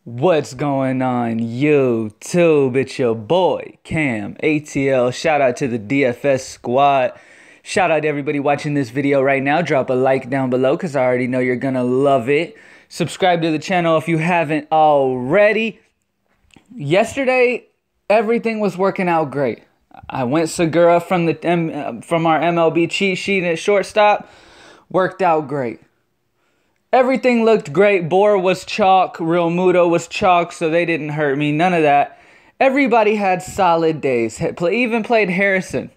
What's going on YouTube? It's your boy Cam ATL. Shout out to the DFS squad. Shout out to everybody watching this video right now. Drop a like down below because I already know you're gonna love it. Subscribe to the channel if you haven't already. Yesterday, everything was working out great. I went Segura from our MLB cheat sheet at shortstop. Worked out great. Everything looked great. Bohr was chalk. Real Muto was chalk, so they didn't hurt me. None of that. Everybody had solid days. Even played Harrison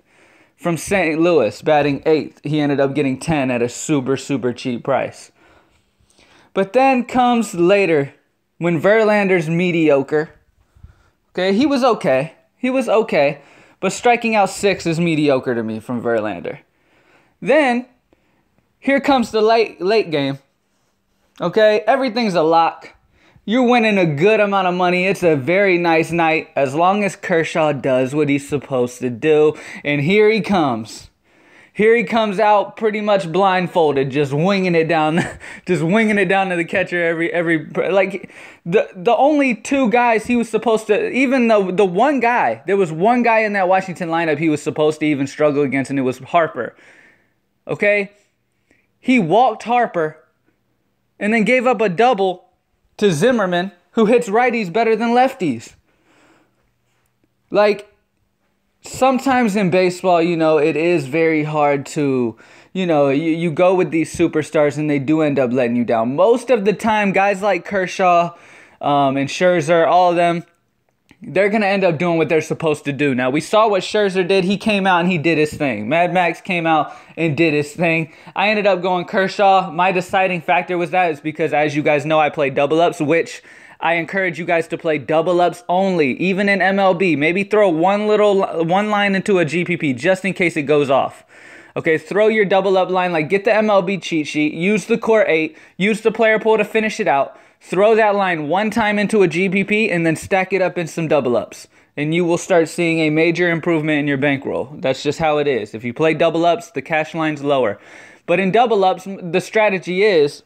from St. Louis, batting 8th. He ended up getting 10 at a super cheap price. But then comes later when Verlander's mediocre. Okay, he was okay. He was okay. But striking out 6 is mediocre to me from Verlander. Then, here comes the late game. Okay, everything's a lock. You're winning a good amount of money. It's a very nice night as long as Kershaw does what he's supposed to do. And here he comes. Here he comes out pretty much blindfolded, just winging it down, just winging it down to the catcher every like the only 2 guys he was supposed to, even though the one guy, there was one guy in that Washington lineup he was supposed to even struggle against, and it was Harper. Okay? He walked Harper and then gave up a double to Zimmerman, who hits righties better than lefties. Like, sometimes in baseball, you know, it is very hard to, you know, you go with these superstars and they do end up letting you down. Most of the time, guys like Kershaw and Scherzer, all of them, they're going to end up doing what they're supposed to do. Now, we saw what Scherzer did. He came out and he did his thing. Mad Max came out and did his thing. I ended up going Kershaw. My deciding factor was that is because, as you guys know, I play double-ups, which I encourage you guys to play double-ups only, even in MLB. Maybe throw one line into a GPP just in case it goes off. Okay, throw your double-up line, like get the MLB cheat sheet, use the core 8, use the player pool to finish it out. Throw that line one time into a GPP and then stack it up in some double-ups. And you will start seeing a major improvement in your bankroll. That's just how it is. If you play double-ups, the cash line's lower. But in double-ups, the strategy is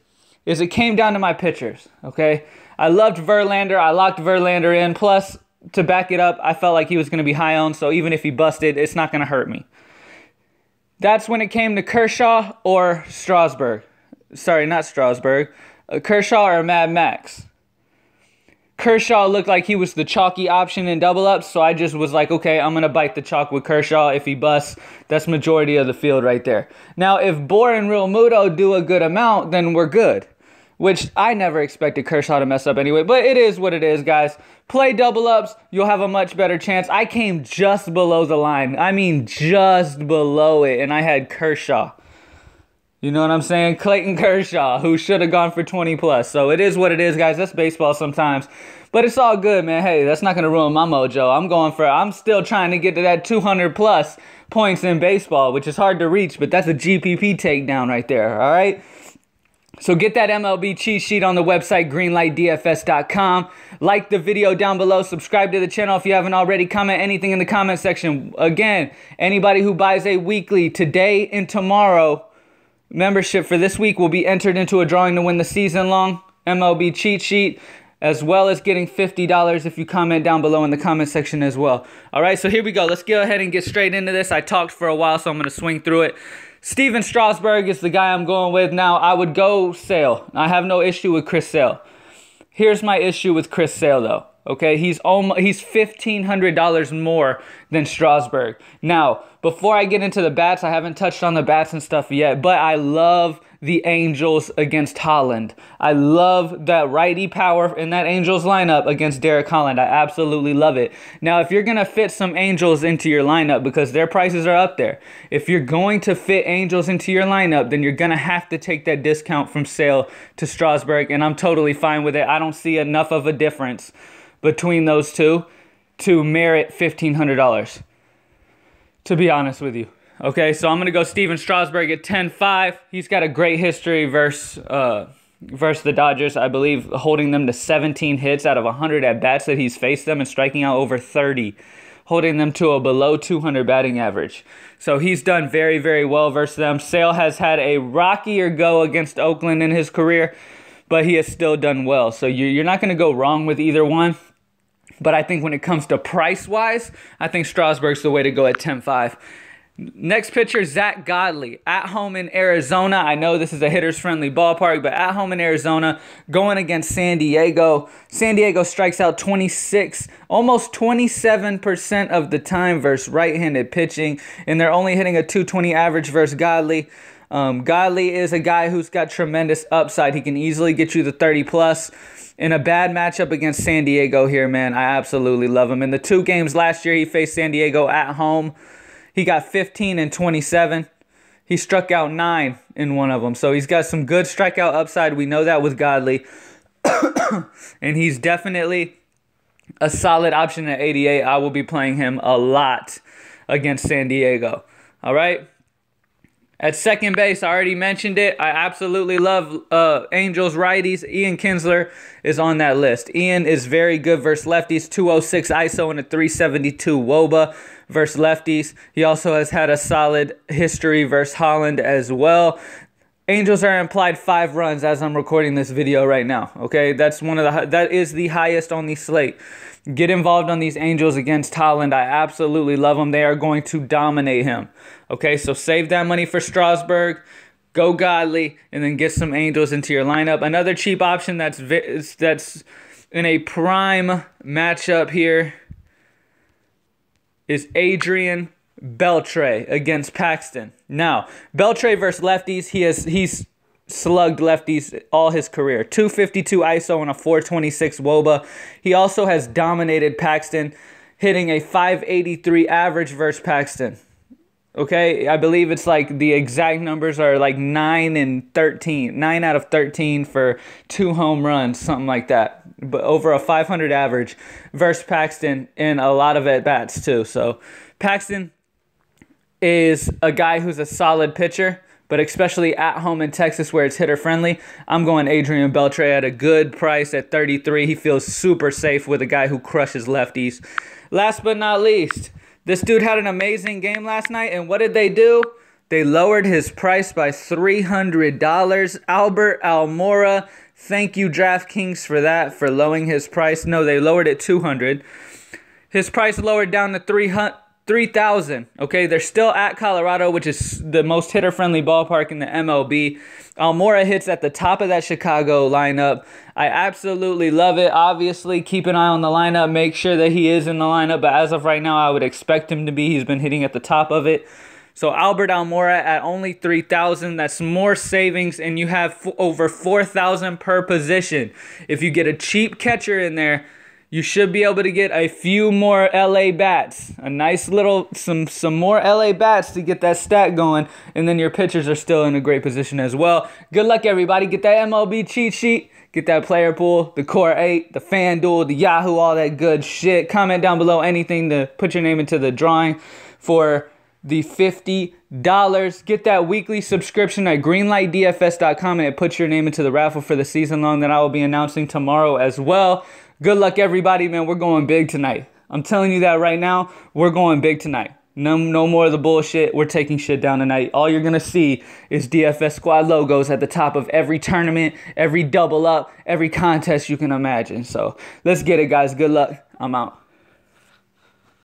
it came down to my pitchers, okay? I loved Verlander. I locked Verlander in. Plus, to back it up, I felt like he was going to be high owned, so even if he busted, it's not going to hurt me. That's when it came to Kershaw or Strasburg. Sorry, not Strasburg. Kershaw or Mad Max. Kershaw looked like he was the chalky option in double-ups, so I just was like, okay, I'm going to bite the chalk with Kershaw. If he busts, that's majority of the field right there. Now, if Bohr and Real Muto do a good amount, then we're good. Which I never expected Kershaw to mess up anyway, but it is what it is, guys. Play double-ups, you'll have a much better chance. I came just below the line. I mean, just below it, and I had Kershaw. You know what I'm saying? Clayton Kershaw, who should have gone for 20 plus. So it is what it is, guys. That's baseball sometimes. But it's all good, man. Hey, that's not going to ruin my mojo. I'm still trying to get to that 200 plus points in baseball, which is hard to reach, but that's a GPP takedown right there, all right? So get that MLB cheat sheet on the website, greenlightdfs.com. Like the video down below. Subscribe to the channel if you haven't already. Comment anything in the comment section. Again, anybody who buys a weekly today and tomorrow membership for this week will be entered into a drawing to win the season-long MLB cheat sheet, as well as getting $50 if you comment down below in the comment section as well. All right, so here we go. Let's go ahead and get straight into this. I talked for a while, so I'm going to swing through it. Steven Strasburg is the guy I'm going with now. I would go Sale. I have no issue with Chris Sale. Here's my issue with Chris Sale, though. Okay, he's $1,500 more than Strasburg. Now, before I get into the bats, I haven't touched on the bats and stuff yet, but I love the Angels against Holland. I love that righty power in that Angels lineup against Derek Holland. I absolutely love it. Now, if you're going to fit some Angels into your lineup, because their prices are up there, if you're going to fit Angels into your lineup, then you're going to have to take that discount from Sale to Strasburg, and I'm totally fine with it. I don't see enough of a difference between those two to merit $1,500, to be honest with you. Okay, so I'm going to go Steven Strasburg at 10-5. He's got a great history versus the Dodgers, I believe, holding them to 17 hits out of 100 at-bats that he's faced them and striking out over 30, holding them to a below 200 batting average. So he's done very well versus them. Sale has had a rockier go against Oakland in his career, but he has still done well. So you're not going to go wrong with either one. But I think when it comes to price-wise, I think Strasburg's the way to go at 10.5. Next pitcher, Zack Godley, at home in Arizona. I know this is a hitters-friendly ballpark, but at home in Arizona, going against San Diego. San Diego strikes out 26, almost 27% of the time versus right-handed pitching, and they're only hitting a 220 average versus Godley. Godley is a guy who's got tremendous upside. He can easily get you the 30-plus. In a bad matchup against San Diego here, man, I absolutely love him. In the 2 games last year, he faced San Diego at home. He got 15 and 27. He struck out 9 in one of them. So he's got some good strikeout upside. We know that with Godley. And he's definitely a solid option at 88. I will be playing him a lot against San Diego. All right? At second base, I already mentioned it. I absolutely love Angels righties. Ian Kinsler is on that list. Ian is very good versus lefties. 206 ISO and a 372 WOBA versus lefties. He also has had a solid history versus Holland as well. Angels are implied 5 runs as I'm recording this video right now. Okay, that is the highest on the slate. Get involved on these Angels against Holland. I absolutely love them. They are going to dominate him. Okay, so save that money for Strasburg. Go Godley, and then get some Angels into your lineup. Another cheap option that's in a prime matchup here is Adrián Beltré against Paxton. Now, Beltré versus lefties, he's slugged lefties all his career. 252 ISO and a 426 WOBA. He also has dominated Paxton, hitting a 583 average versus Paxton. Okay, I believe it's like the exact numbers are like 9 and 13. 9 out of 13 for 2 home runs, something like that. But over a 500 average versus Paxton in a lot of at-bats too. So Paxton is a guy who's a solid pitcher, but especially at home in Texas where it's hitter-friendly, I'm going Adrián Beltré at a good price at 33. He feels super safe with a guy who crushes lefties. Last but not least, this dude had an amazing game last night, and what did they do? They lowered his price by $300. Albert Almora, thank you Draftkings for that, for lowering his price. No, they lowered it $200. His price lowered down to $3,000. Okay, they're still at Colorado, which is the most hitter-friendly ballpark in the MLB. Almora hits at the top of that Chicago lineup. I absolutely love it. Obviously, keep an eye on the lineup. Make sure that he is in the lineup. But as of right now, I would expect him to be. He's been hitting at the top of it. So Albert Almora at only $3,000. That's more savings, and you have over $4,000 per position. If you get a cheap catcher in there, you should be able to get a few more LA bats. A nice little, some more LA bats to get that stat going. And then your pitchers are still in a great position as well. Good luck, everybody. Get that MLB cheat sheet. Get that player pool, the Core 8, the FanDuel, the Yahoo, all that good shit. Comment down below anything to put your name into the drawing for the $50. Get that weekly subscription at greenlightdfs.com, and it puts your name into the raffle for the season long that I will be announcing tomorrow as well. Good luck, everybody, man. We're going big tonight. I'm telling you that right now. We're going big tonight. No more of the bullshit. We're taking shit down tonight. All you're going to see is DFS squad logos at the top of every tournament, every double up, every contest you can imagine. So let's get it, guys. Good luck. I'm out.